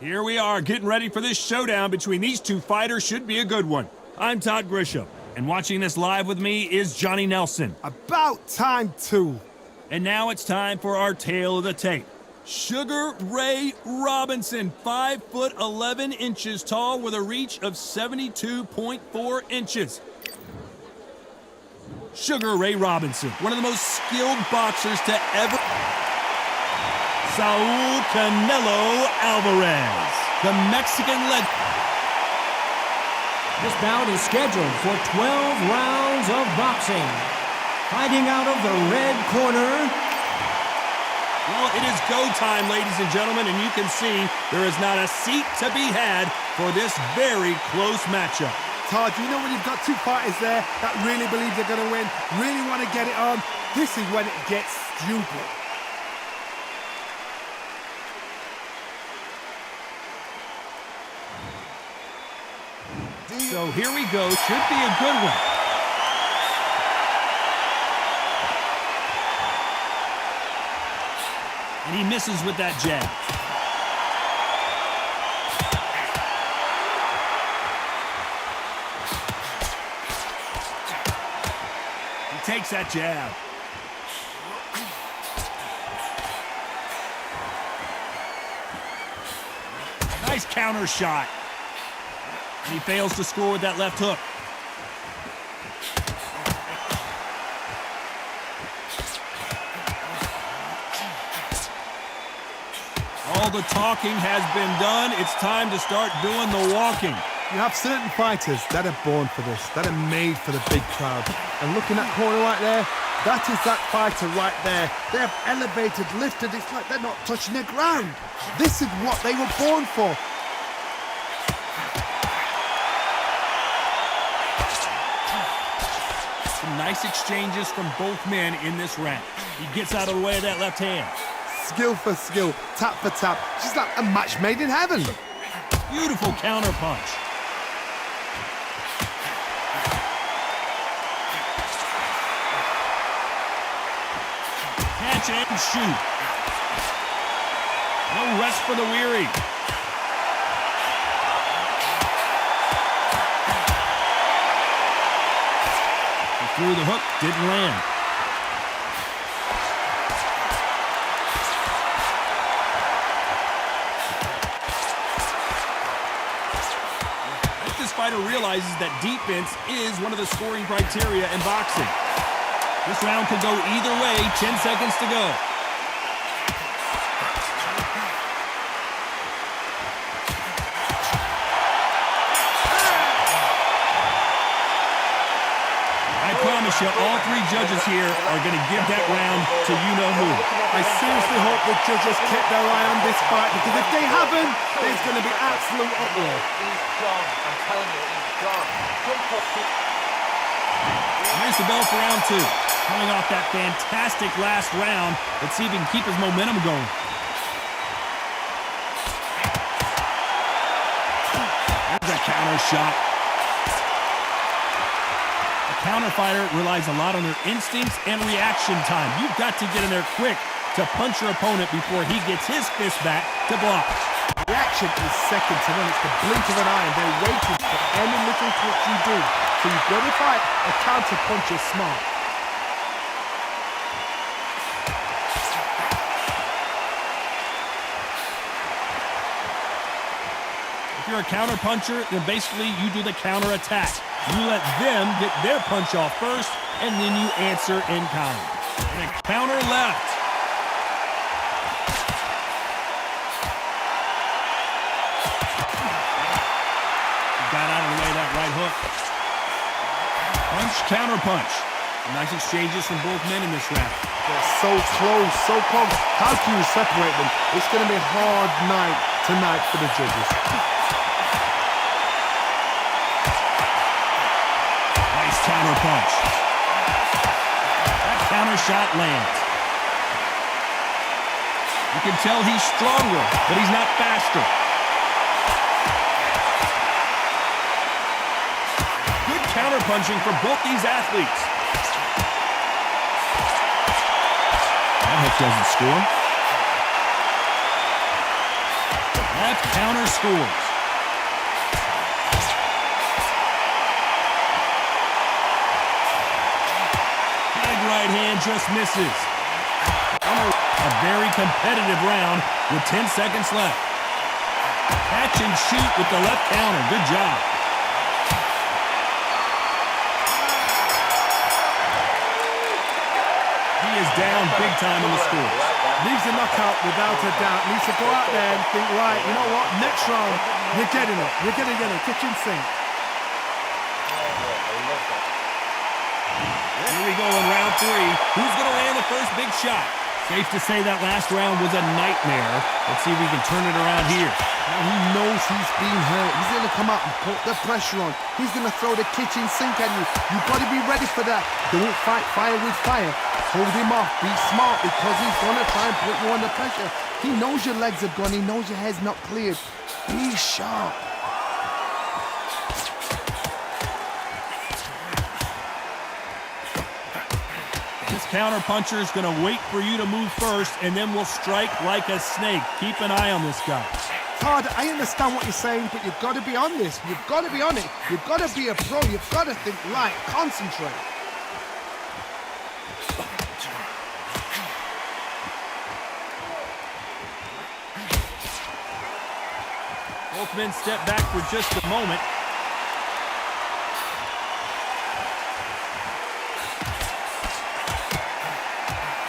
Here we are, getting ready for this showdown between these two fighters. Should be a good one. I'm Todd Grisham, and watching this live with me is Johnny Nelson. About time, too. And now it's time for our tale of the tape. Sugar Ray Robinson, 5'11" tall with a reach of 72.4 inches. Sugar Ray Robinson, one of the most skilled boxers to ever... Saul Canelo Alvarez, the Mexican legend. This bout is scheduled for 12 rounds of boxing. Fighting out of the red corner. Well, it is go time, ladies and gentlemen, and you can see there is not a seat to be had for this very close matchup. Todd, you know when you've got two fighters there that really believe they're going to win, really want to get it on, this is when it gets stupid. So here we go, should be a good one. And he misses with that jab. He takes that jab. Nice counter shot. And he fails to score with that left hook. All the talking has been done. It's time to start doing the walking. You have certain fighters that are born for this, that are made for the big crowd. And looking at corner right there, that is that fighter right there. They have elevated, lifted, it's like they're not touching the ground. This is what they were born for. Some nice exchanges from both men in this round. He gets out of the way of that left hand. Skill for skill, tap for tap. Just like a match made in heaven. Beautiful counter punch. Catch and shoot. No rest for the weary. He threw the hook, didn't land. This fighter realizes that defense is one of the scoring criteria in boxing. This round could go either way, 10 seconds to go. I promise you, all three judges here are going to give that round to you-know-who. I seriously hope the judges kept their eye on this fight, because if they haven't, there's going to be absolute uproar. He's gone. I'm telling you, he's gone. Here's the bell for round two. Coming off that fantastic last round, let's see if he can keep his momentum going. There's a counter shot. A counter fighter relies a lot on their instincts and reaction time. You've got to get in there quick to punch your opponent before he gets his fist back to block. Reaction is second to none. It's the blink of an eye, and they're waiting for any little touch you do. So you've got to fight a counter punch is smart. If you're a counter puncher, then basically you do the counter attack. You let them get their punch off first, and then you answer in kind. And a counter left. Got out of the way of that right hook. Punch, counter punch. Nice exchanges from both men in this round. They're so close, so close. How can you separate them? It's going to be a hard night tonight for the judges. Nice counter punch. That counter shot lands. You can tell he's stronger, but he's not faster. Good counter punching for both these athletes. That hook doesn't score. Left counter scores. Big right hand just misses. A very competitive round with 10 seconds left. Catch and shoot with the left counter. Good job. He is down big time in the scores. Needs a knockout without a doubt. Needs to go out there and think, right, you know what, next round, you're getting it. You're going to get it. Kitchen sink. Here we go in round 3. Who's going to land the first big shot? Safe to say that last round was a nightmare. Let's see if we can turn it around here. Now he knows he's been hurt. He's going to come out and put the pressure on. He's going to throw the kitchen sink at you. You've got to be ready for that. Don't fight fire with fire. Hold him off. Be smart because he's going to try and put you under pressure. He knows your legs are gone. He knows your head's not cleared. Be sharp. This counter-puncher is going to wait for you to move first, and then will strike like a snake. Keep an eye on this guy. Todd, I understand what you're saying, but you've got to be on this. You've got to be on it. You've got to be a pro. You've got to think light. Concentrate. Both men step back for just a moment.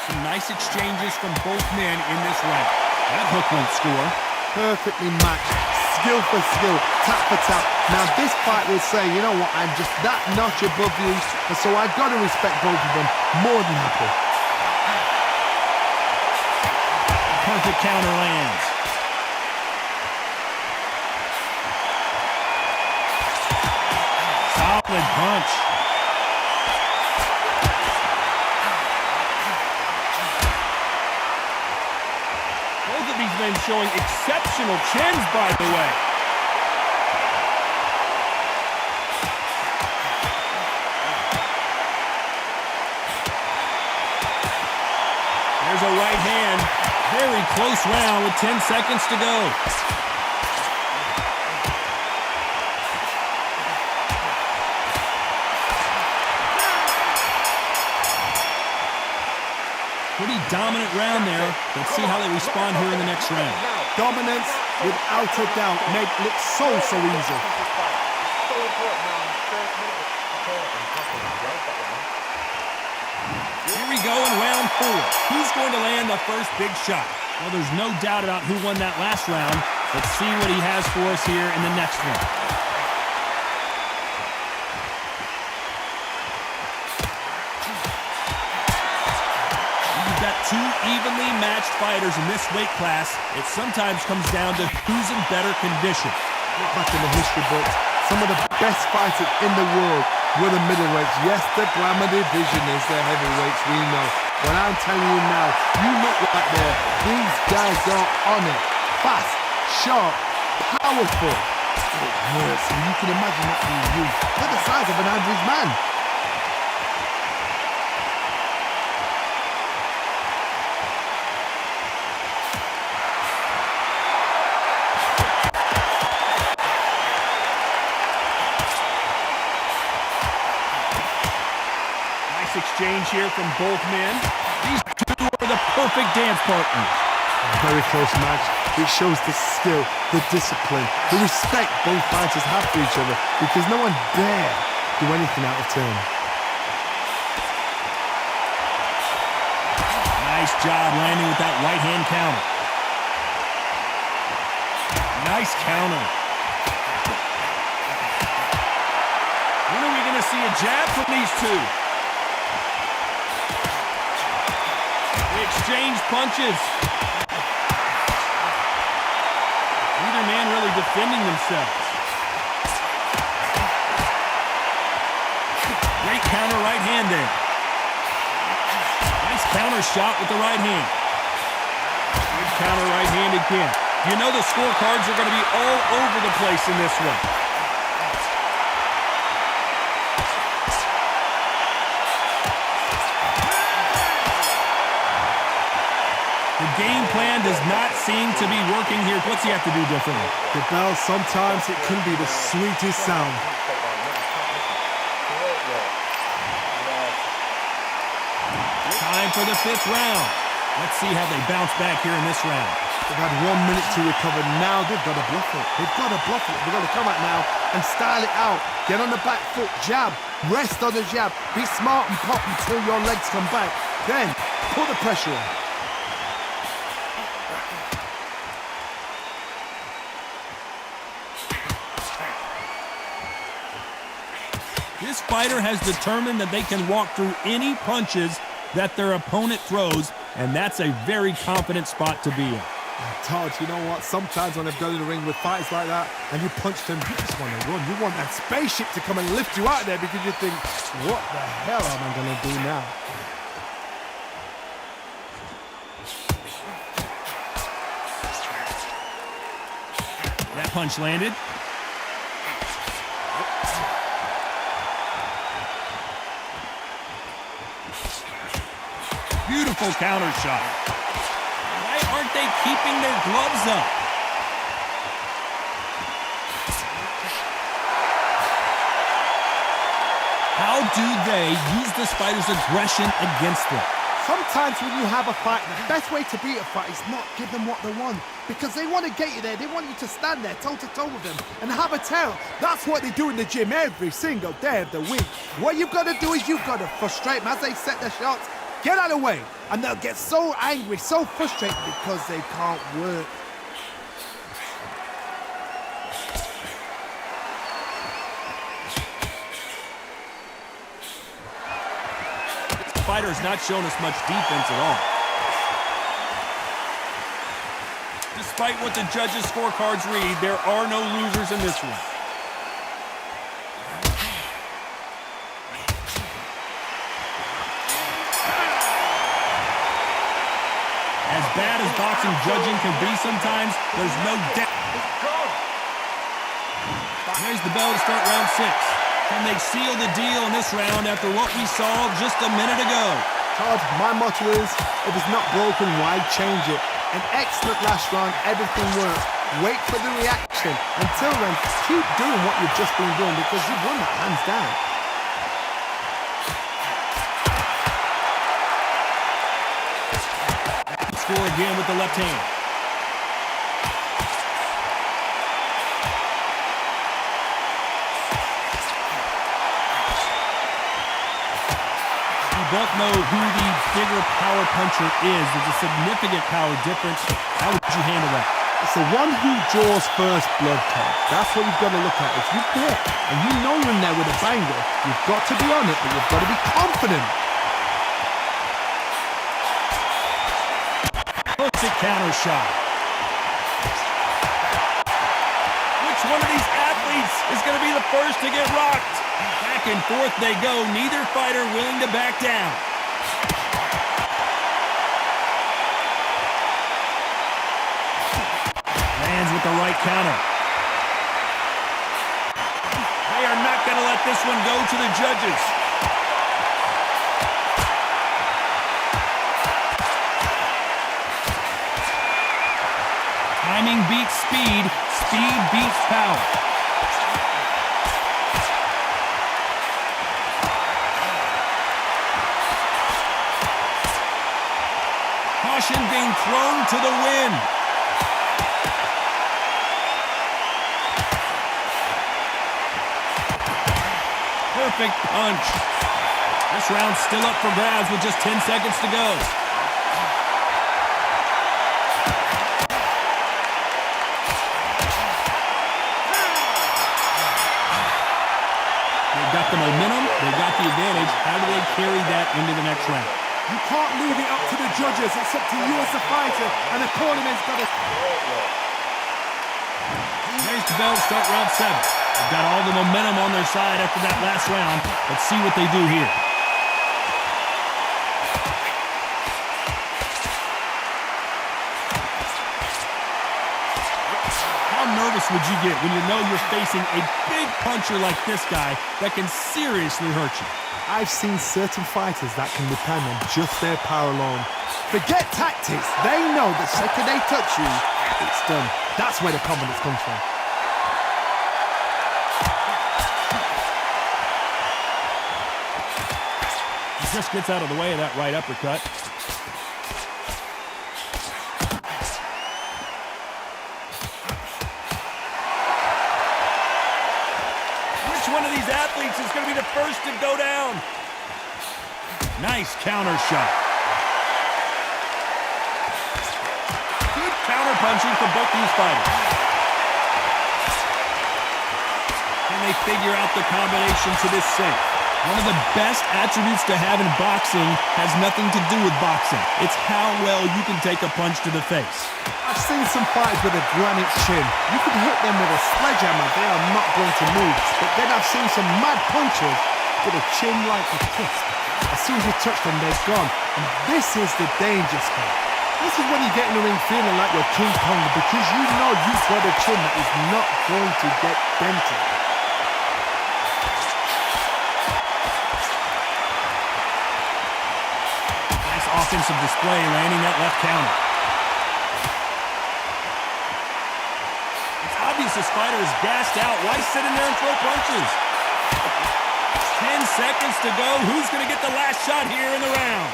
Some nice exchanges from both men in this round. That hook won't score. Perfectly matched. Skill for skill. Tap for tap. Now this fight will say, you know what, I'm just that notch above you, and so I've got to respect both of them. More than happy. Perfect counter lands. Solid punch. Both of these men showing exceptional chins, by the way. There's a right hand. Very close round with 10 seconds to go. Pretty dominant round there. Let's see how they respond here in the next round. Dominance, without a doubt, made it look so easy. Here we go in round 4. Who's going to land the first big shot? Well, there's no doubt about who won that last round. Let's see what he has for us here in the next one. You've got two evenly matched fighters in this weight class. It sometimes comes down to who's in better condition. Look back in the history books. Some of the best fighters in the world were the middleweights. Yes, the glamour division is the heavyweights, we know. But I'm telling you now, you look right there. These guys are on it. Fast, sharp, powerful. It hurts, and you can imagine that being used. They're the size of an average man. Exchange here from both men. These two are the perfect dance partners. A very close match. It shows the skill, the discipline, the respect both fighters have for each other, because no one dare do anything out of turn. Nice job landing with that right hand counter. Nice counter. When are we going to see a jab from these two? Exchange punches. Neither man really defending themselves. Great counter right hand there. Nice counter shot with the right hand. Good counter right hand again. You know the scorecards are going to be all over the place in this one. The game plan does not seem to be working here. What's he have to do differently? The bell, sometimes it can be the sweetest sound. Time for the 5th round. Let's see how they bounce back here in this round. They've had 1 minute to recover. Now they've got to bluff it. They've got to bluff it. They've got to come out now and style it out. Get on the back foot, jab, rest on the jab. Be smart and pop until your legs come back. Then put the pressure on. This fighter has determined that they can walk through any punches that their opponent throws, and that's a very confident spot to be in. Todd, you know what? Sometimes when I've gone in the ring with fights like that and you punch them, you just want to run. You want that spaceship to come and lift you out there because you think, what the hell am I going to do now? That punch landed. Beautiful counter shot. Why aren't they keeping their gloves up? How do they use this fighter's aggression against them? Sometimes when you have a fight, the best way to beat a fight is not give them what they want. Because they want to get you there. They want you to stand there toe-to-toe with them and have a tell. That's what they do in the gym every single day of the week. What you've got to do is you've got to frustrate them as they set their shots. Get out of the way. And they'll get so angry, so frustrated because they can't work. This fighter has not shown us much defense at all. Despite what the judges' scorecards read, there are no losers in this one. As bad as boxing judging can be sometimes, there's no doubt. There's the bell to start round 6. Can they seal the deal in this round after what we saw just a minute ago? Todd, my motto is, if it's not broken, why change it? An excellent last round, everything worked. Wait for the reaction. Until then, keep doing what you've just been doing because you've won that hands down. Score again with the left hand. We both know who the bigger power puncher is. There's a significant power difference. How would you handle that? It's the one who draws first blood, Todd. That's what you've got to look at. If you hit and you know you're in there with a banger, you've got to be on it, but you've got to be confident. Counter shot. Which one of these athletes is going to be the first to get rocked? Back and forth they go. Neither fighter willing to back down. Lands with the right counter. They are not going to let this one go to the judges. Timing beats speed, speed beats power. Caution being thrown to the wind. Perfect punch. This round's still up for grabs with just 10 seconds to go. Got the momentum, they got the advantage. How do they carry that into the next round? You can't leave it up to the judges. It's up to you as the fighter, and the cornerman's got to... There's the bell to start round 7. They've got all the momentum on their side after that last round. Let's see what they do here. How nervous nervous would you get when you know you're facing a big puncher like this guy that can seriously hurt you? I've seen certain fighters that can depend on just their power alone. Forget tactics. They know the second they touch you, it's done. That's where the confidence comes from. He just gets out of the way of that right uppercut. Which one of these athletes is going to be the first to go down? Nice counter shot. Good counter punching for both these fighters. Can they figure out the combination to this sink? One of the best attributes to have in boxing has nothing to do with boxing. It's how well you can take a punch to the face. I've seen some fighters with a granite chin. You can hit them with a sledgehammer, they are not going to move. But then I've seen some mad punchers with a chin like a crisp. As soon as you touch them, they're gone. And this is the danger spot. This is when you get in the ring feeling like you're King Kong, because you know you've got a chin that is not going to get dented. Offensive display, landing that left counter. It's obvious this fighter is gassed out. Why sit in there and throw punches? 10 seconds to go. Who's going to get the last shot here in the round?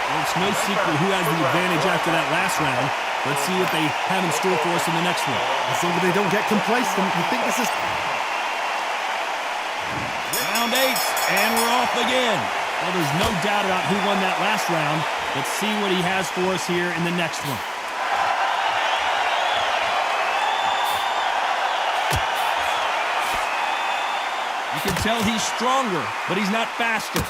Well, it's no secret who has the advantage after that last round. Let's see what they have in store for us in the next one. As long as they don't get complacent, you think this is... Round 8, and we're off again. Well, there's no doubt about who won that last round. Let's see what he has for us here in the next one. You can tell he's stronger, but he's not faster.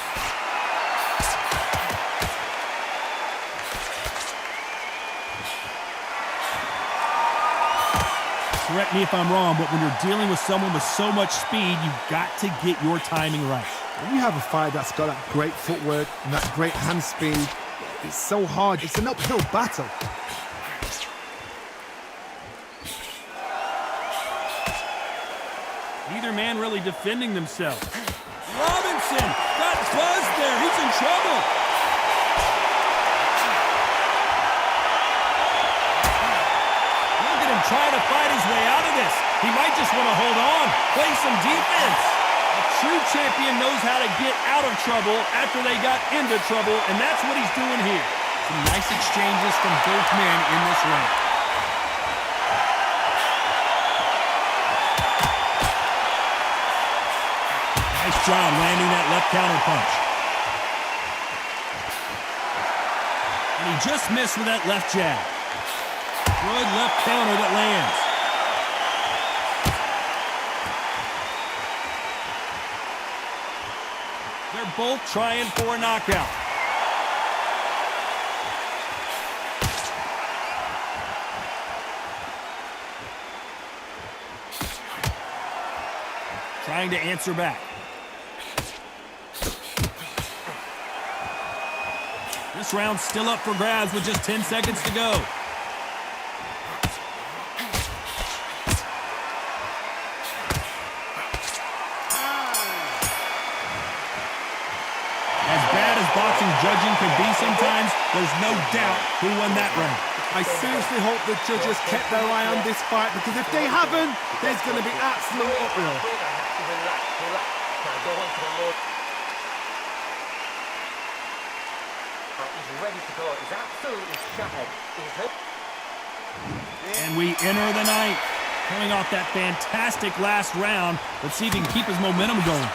Correct me if I'm wrong, but when you're dealing with someone with so much speed, you've got to get your timing right. When you have a fighter that's got that great footwork and that great hand speed, it's so hard. It's an uphill battle. Neither man really defending themselves. Robinson got buzzed there. He's in trouble. Look at him trying to fight his way out of this. He might just want to hold on, play some defense. A true champion knows how to get out of trouble after they got into trouble, and that's what he's doing here. Some nice exchanges from both men in this round. Nice job landing that left counter punch. And he just missed with that left jab. Good left counter that lands. They're both trying for a knockout. Trying to answer back. This round's still up for grabs with just 10 seconds to go. As bad as boxing judging can be sometimes, there's no doubt who won that round. I seriously hope the judges kept their eye on this fight, because if they haven't, there's going to be absolute uproar. He's ready to go. He's absolutely shattered. And we enter the night. Coming off that fantastic last round, let's see if he can keep his momentum going.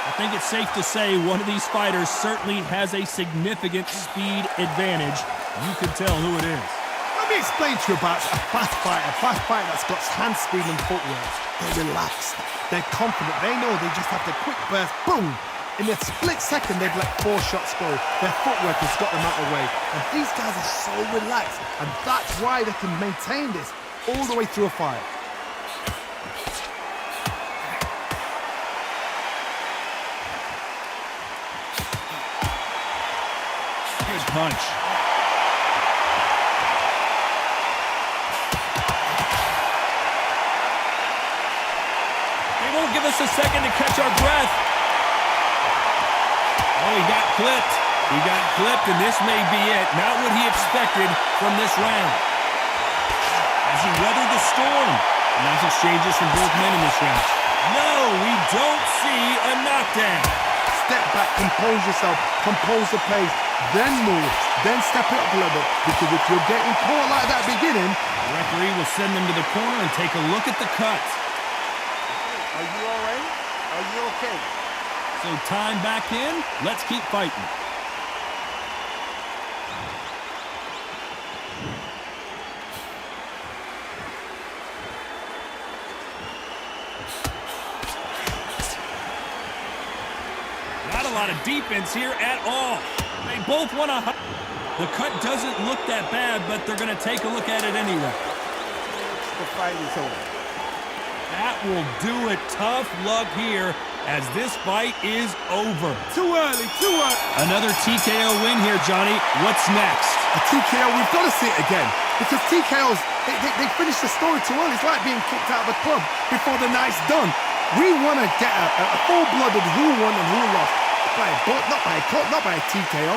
I think it's safe to say one of these fighters certainly has a significant speed advantage. You can tell who it is. Let me explain to you about a fast fighter that's got hand speed and footwork. They're relaxed, they're confident, they know they just have the quick burst, boom! In a split second, they've let 4 shots go. Their footwork has got them out of the way. And these guys are so relaxed, and that's why they can maintain this all the way through a fight. Good punch. They won't give us a second to catch our breath. Oh, he got clipped. He got clipped, and this may be it. Not what he expected from this round. As he weathered the storm. Nice exchanges from both men in this round. No, we don't see a knockdown. Step back, compose yourself, compose the pace, then move, then step it up a little bit. Because if you're getting caught like that beginning, the referee will send them to the corner and take a look at the cut. are you all right? Are you okay? So time back in. Let's keep fighting. Not a lot of defense here at all. They both want to... The cut doesn't look that bad, but they're going to take a look at it anyway. The fight is over. That will do it. Tough luck here as this fight is over. Too early, too early. Another TKO win here, Johnny. What's next? A TKO, we've got to see it again. Because TKOs, they finish the story too early. It's like being kicked out of the club before the night's done. We want to get a full-blooded who won and who lost. Not by a cut, not by a TKO.